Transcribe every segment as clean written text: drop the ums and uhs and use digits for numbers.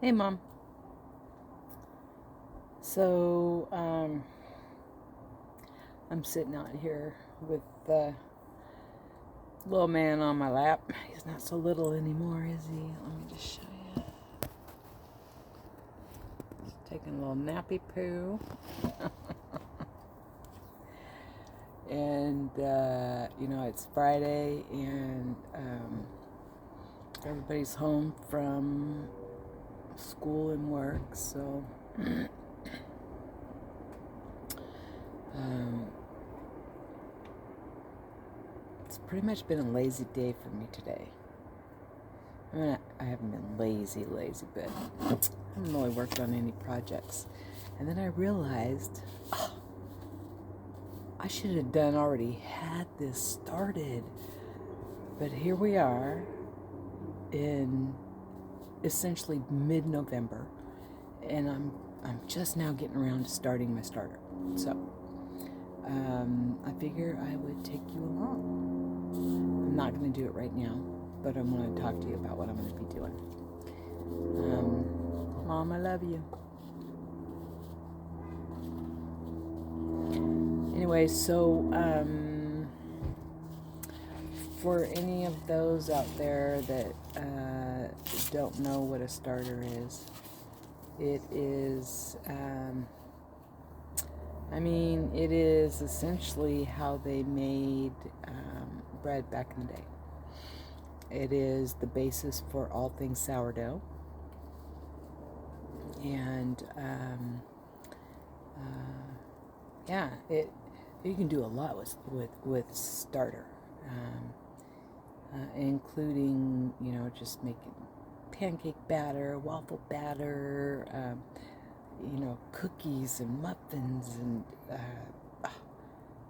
Hey, Mom. So, I'm sitting out here with the little man on my lap. He's not so little anymore, is he? Let me just show you. He's taking a little nappy poo. And, it's Friday, and everybody's home from school and work, so it's pretty much been a lazy day for me today. I mean, I haven't been lazy, but I haven't really worked on any projects. And then I realized, I should have already had this started. But here we are in essentially mid-November, and I'm just now getting around to starting my starter. So I figure I would take you along. I'm not going to do it right now, but I'm going to talk to you about what I'm going to be doing. Mom, I love you. Anyway, so for any of those out there that don't know what a starter is, it is, it is essentially how they made bread back in the day. It is the basis for all things sourdough. And, you can do a lot with starter, including, just making pancake batter, waffle batter, cookies and muffins, and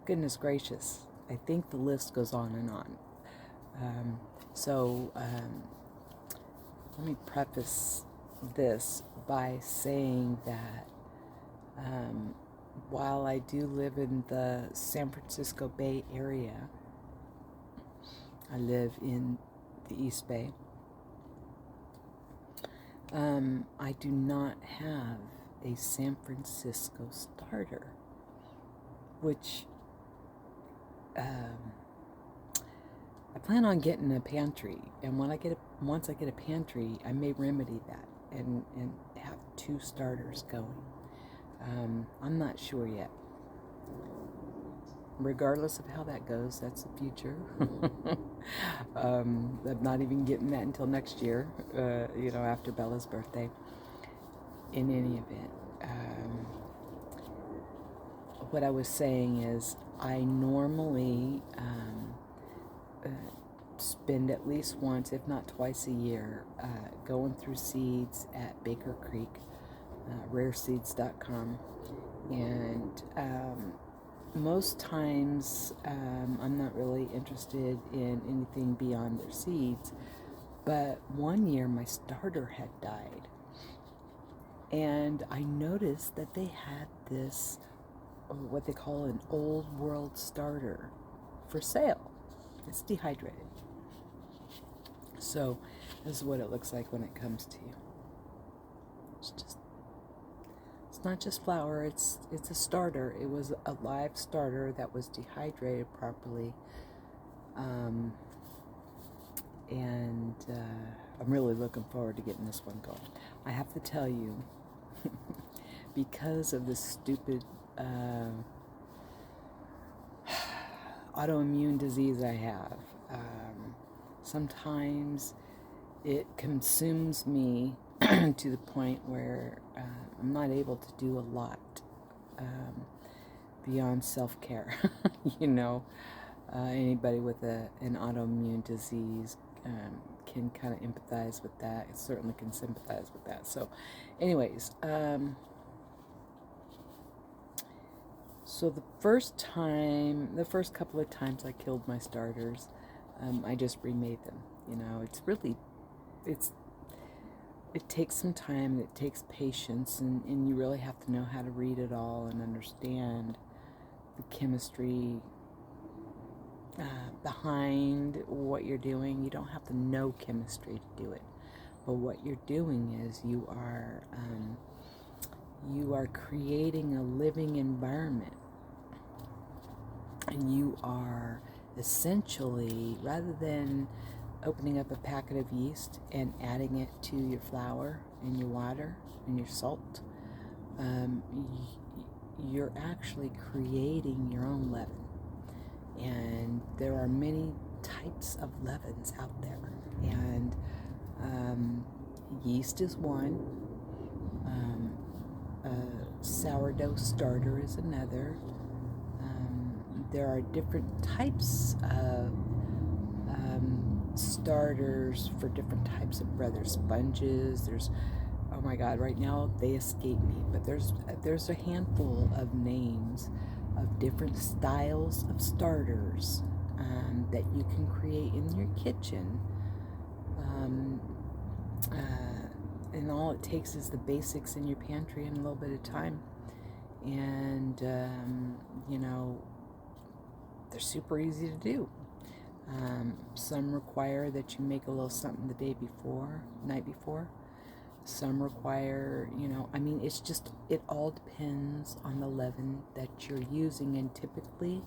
goodness gracious, I think the list goes on and on. Let me preface this by saying that while I do live in the San Francisco Bay Area, I live in the East Bay, I do not have a San Francisco starter, which I plan on getting a pantry, and once I get a pantry, I may remedy that and have 2 starters going. I'm not sure yet. Regardless of how that goes, that's the future. I'm not even getting that until next year, after Bella's birthday. In any event, what I was saying is I normally spend at least once, if not twice a year, going through seeds at Baker Creek, rareseeds.com, and most times I'm not really interested in anything beyond their seeds, but one year my starter had died, and I noticed that they had this, what they call an old world starter, for sale. It's dehydrated. So this is what it looks like when it comes to you. It's not just flour, it's a starter. It was a live starter that was dehydrated properly. And I'm really looking forward to getting this one going. I have to tell you, because of this stupid autoimmune disease I have, sometimes it consumes me to the point where I'm not able to do a lot beyond self-care. Anybody with an autoimmune disease can kind of empathize with that. It certainly can sympathize with that. So anyways, so the first couple of times I killed my starters, I just remade them. It takes some time, it takes patience, and you really have to know how to read it all and understand the chemistry behind what you're doing. You don't have to know chemistry to do it, But what you're doing is you are creating a living environment, and you are essentially, rather than opening up a packet of yeast and adding it to your flour and your water and your salt, you're actually creating your own leaven. And there are many types of leavens out there, and yeast is one. Sourdough starter is another. There are different types of starters for different types of bread. There's sponges. There's, oh my God, right now they escape me, but there's a handful of names of different styles of starters that you can create in your kitchen. And all it takes is the basics in your pantry and a little bit of time. And, they're super easy to do. Some require that you make a little something the night before. Some require, it all depends on the leaven that you're using. And typically,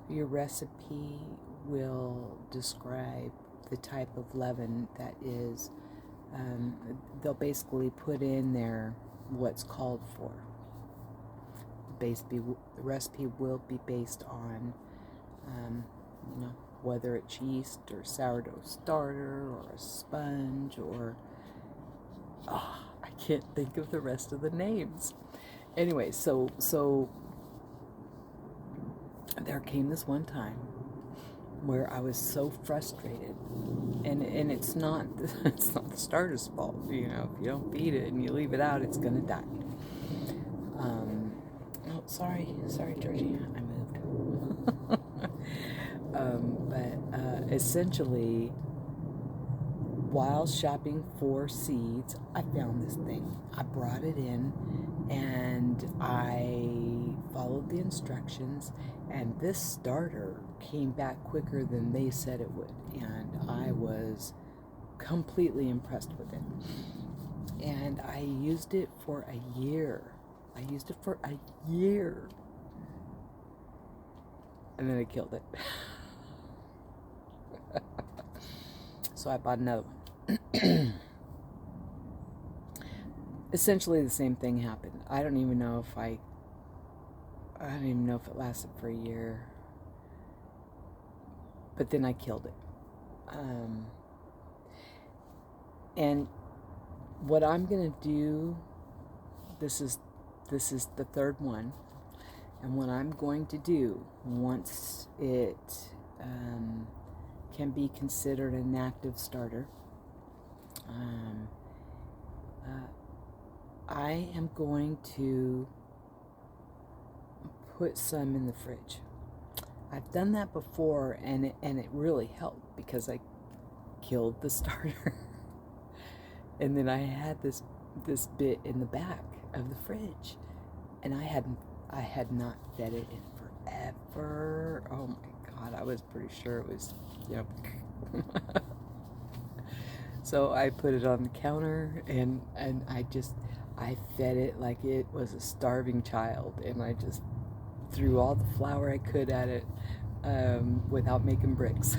your recipe will describe the type of leaven that is. They'll basically put in there what's called for. The recipe will be based on, whether it's yeast or sourdough starter or a sponge or, I can't think of the rest of the names. Anyway, so there came this one time where I was so frustrated, and it's not the starter's fault. If you don't feed it and you leave it out, it's gonna die. Sorry, Georgie, I moved. But essentially, while shopping for seeds, I found this thing. I brought it in, and I followed the instructions, and this starter came back quicker than they said it would, and I was completely impressed with it. And I used it for a year. And then I killed it. So I bought another one. Essentially the same thing happened. I don't even know if it lasted for a year. But then I killed it. And what I'm going to do, this is the third one. And what I'm going to do, once it can be considered an active starter, I am going to put some in the fridge. I've done that before, and it really helped because I killed the starter. And then I had this bit in the back of the fridge, and I had not fed it in forever. Oh my God, I was pretty sure it was, So I put it on the counter, and I fed it like it was a starving child, and I just threw all the flour I could at it without making bricks.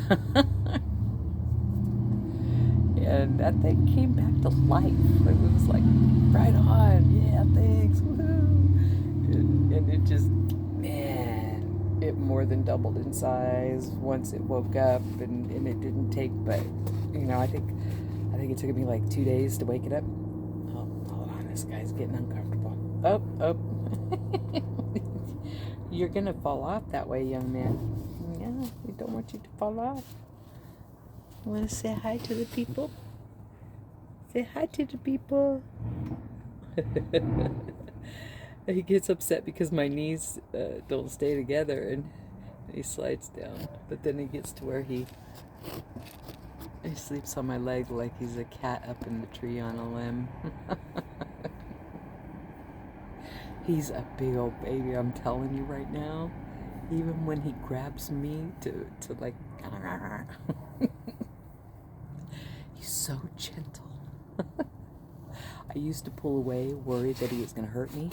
And that thing came back to life. It was like, right on, yeah, thanks, woohoo. And it just, man, it more than doubled in size once it woke up, and it didn't take, but, I think it took me like 2 days to wake it up. Oh, hold on, this guy's getting uncomfortable. Oh. You're gonna fall off that way, young man. Yeah, we don't want you to fall off. Want to say hi to the people? Say hi to the people. He gets upset because my knees don't stay together, and he slides down. But then he gets to where he sleeps on my leg like he's a cat up in the tree on a limb. He's a big old baby, I'm telling you right now. Even when he grabs me to like... He's so gentle. I used to pull away, worried that he was going to hurt me.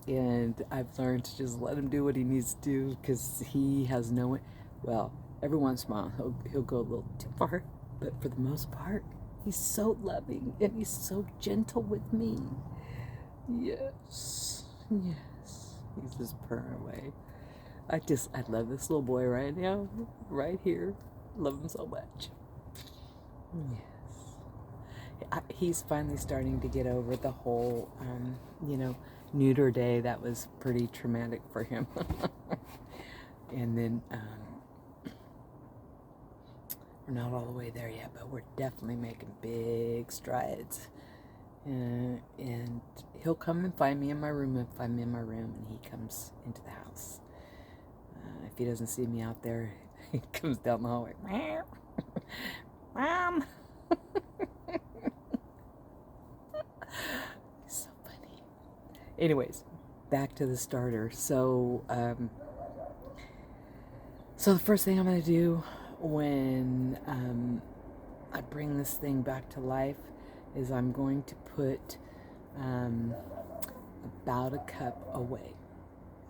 And I've learned to just let him do what he needs to do, because he has no... Well, every once in a while he'll go a little too far. But for the most part, he's so loving and he's so gentle with me. Yes. Yes. He's just purring away. I love this little boy right now, right here. Love him so much. Yes. He's finally starting to get over the whole, neuter day. That was pretty traumatic for him. And then, we're not all the way there yet, but we're definitely making big strides. And he'll come and find me in my room if I'm in my room, and he comes into the house. If he doesn't see me out there, he comes down the hallway. Mom! He's so funny. Anyways, back to the starter. So the first thing I'm going to do when I bring this thing back to life is I'm going to put about a cup away.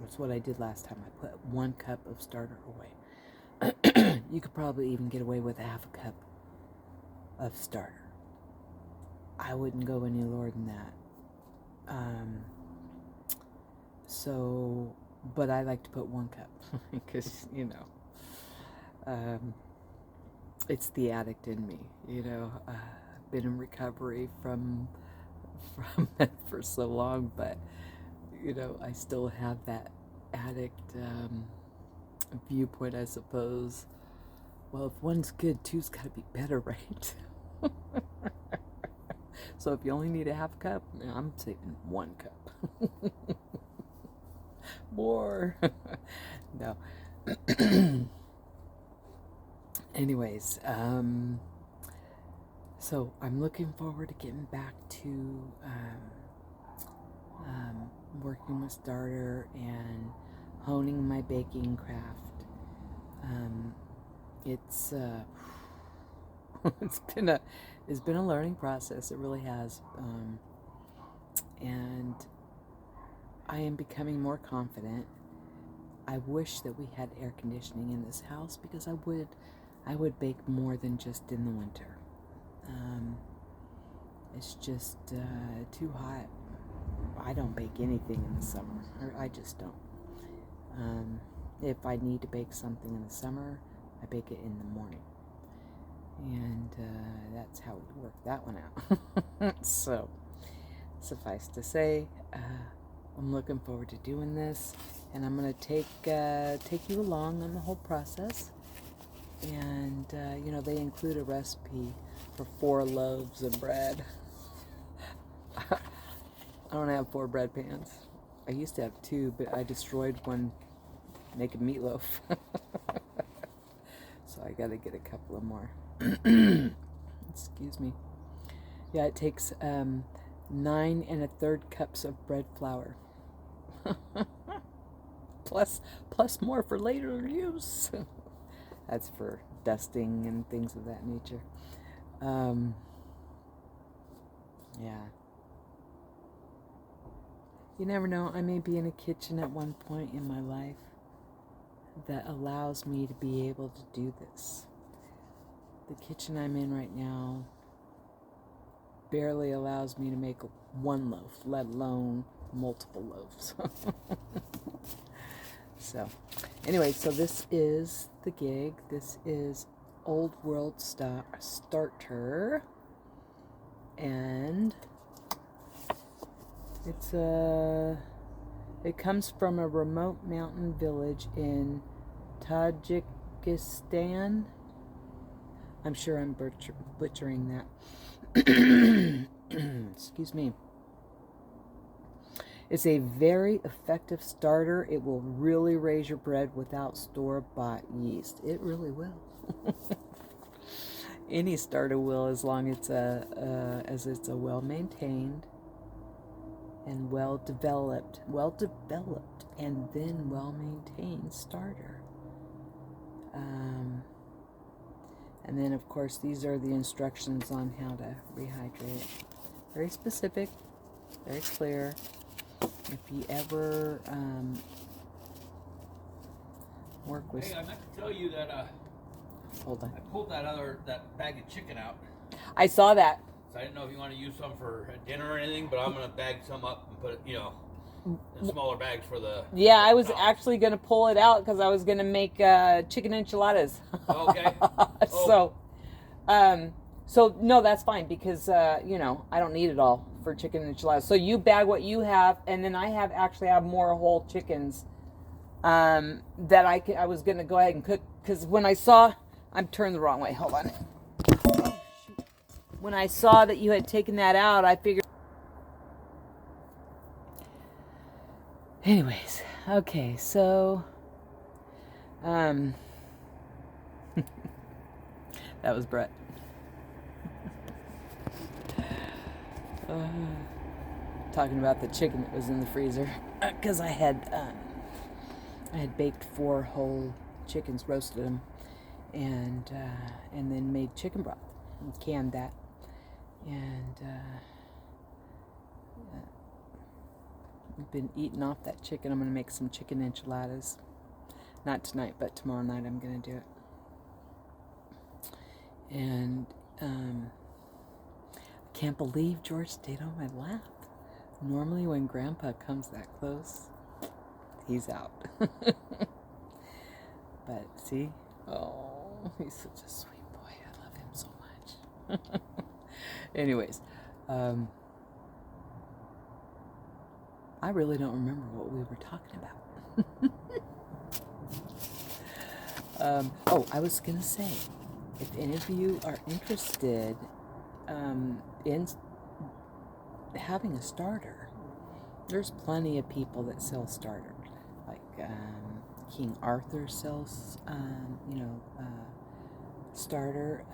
That's what I did last time. I put 1 cup of starter away. You could probably even get away with ½ a cup of starter. I wouldn't go any lower than that. But I like to put 1 cup because, it's the addict in me. I've been in recovery from it for so long, but I still have that addict viewpoint, I suppose. Well, if one's good, two's got to be better, right? So if you only need a ½ cup, I'm saving 1 cup. More. No. Anyways, so I'm looking forward to getting back to working with starter and honing my baking craft. It's been a learning process. It really has, and I am becoming more confident. I wish that we had air conditioning in this house, because I would bake more than just in the winter. It's just too hot. I don't bake anything in the summer. I just don't. If I need to bake something in the summer, I bake it in the morning. And that's how we work that one out. So, suffice to say, I'm looking forward to doing this. And I'm going to take you along on the whole process. And, they include a recipe for 4 loaves of bread. I don't have 4 bread pans. I used to have 2, but I destroyed one making meatloaf. So I got to get a couple of more. Excuse me. Yeah, it takes 9 1/3 cups of bread flour. plus more for later use. That's for dusting and things of that nature. Yeah. You never know, I may be in a kitchen at one point in my life that allows me to be able to do this. The kitchen I'm in right now barely allows me to make 1 loaf, let alone multiple loaves. So, anyway, so this is the gig. This is Old World Starter. And it comes from a remote mountain village in Tajikistan. I'm sure I'm butchering that. Excuse me. It's a very effective starter. It will really raise your bread without store-bought yeast. It really will. Any starter will, as long as it's a well-maintained and well-developed and then well-maintained starter. And then, of course, these are the instructions on how to rehydrate. Very specific, very clear. If you ever work with... Hey, I meant to tell you that hold on. I pulled that bag of chicken out. I saw that. So I didn't know if you want to use some for dinner or anything, but I'm going to bag some up and put it, in smaller bags for the... Yeah, I was actually going to pull it out because I was going to make chicken enchiladas. Okay. Oh. So no, that's fine because, I don't need it all for chicken enchiladas. So you bag what you have, and then I have more whole chickens that I was going to go ahead and cook because when I saw... I'm turned the wrong way. Hold on. Oh, shoot. When I saw that you had taken that out, I figured... Anyways, okay, so... that was Brett. Talking about the chicken that was in the freezer. Because I had baked 4 whole chickens, roasted them, and then made chicken broth and canned that. And I've been eating off that chicken. I'm going to make some chicken enchiladas. Not tonight, but tomorrow night I'm going to do it. And I can't believe George stayed on my lap. Normally when Grandpa comes that close, he's out. But see? Oh, he's such a sweet boy. I love him so much. Anyways, I really don't remember what we were talking about. I was going to say, if any of you are interested in having a starter, there's plenty of people that sell starters. Like King Arthur sells, starter.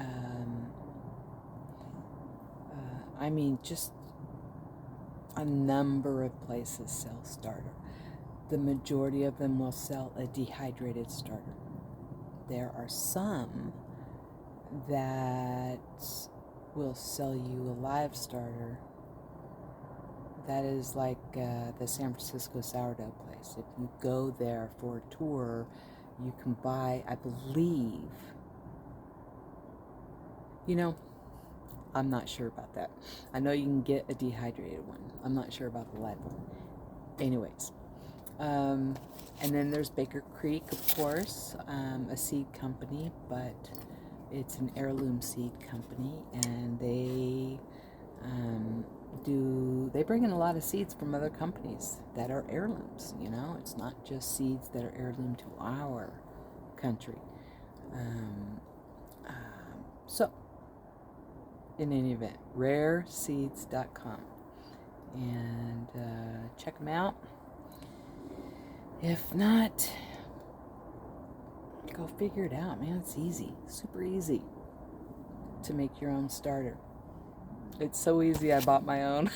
Just a number of places sell starter. The majority of them will sell a dehydrated starter. There are some that will sell you a live starter. That is like the San Francisco sourdough place. If you go there for a tour, you can buy, I believe, I'm not sure about that. I know you can get a dehydrated one. I'm not sure about the live one. Anyways, and then there's Baker Creek, of course, a seed company, but it's an heirloom seed company, and they bring in a lot of seeds from other companies that are heirlooms. It's not just seeds that are heirloom to our country. So in any event, rareseeds.com, and check them out. If not, go figure it out, man. It's easy, super easy to make your own starter. It's so easy, I bought my own.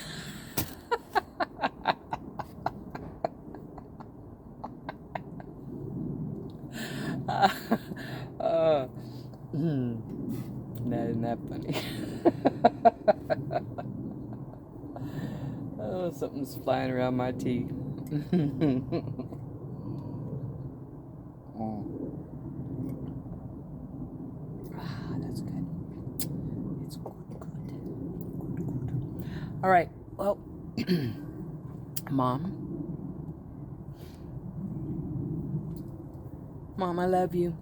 Isn't that funny? Oh, something's flying around my teeth. That's good. It's good. All right. Well, Mom, I love you.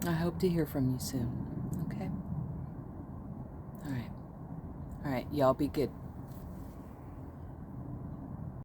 I hope to hear from you soon. Okay? All right. Y'all be good.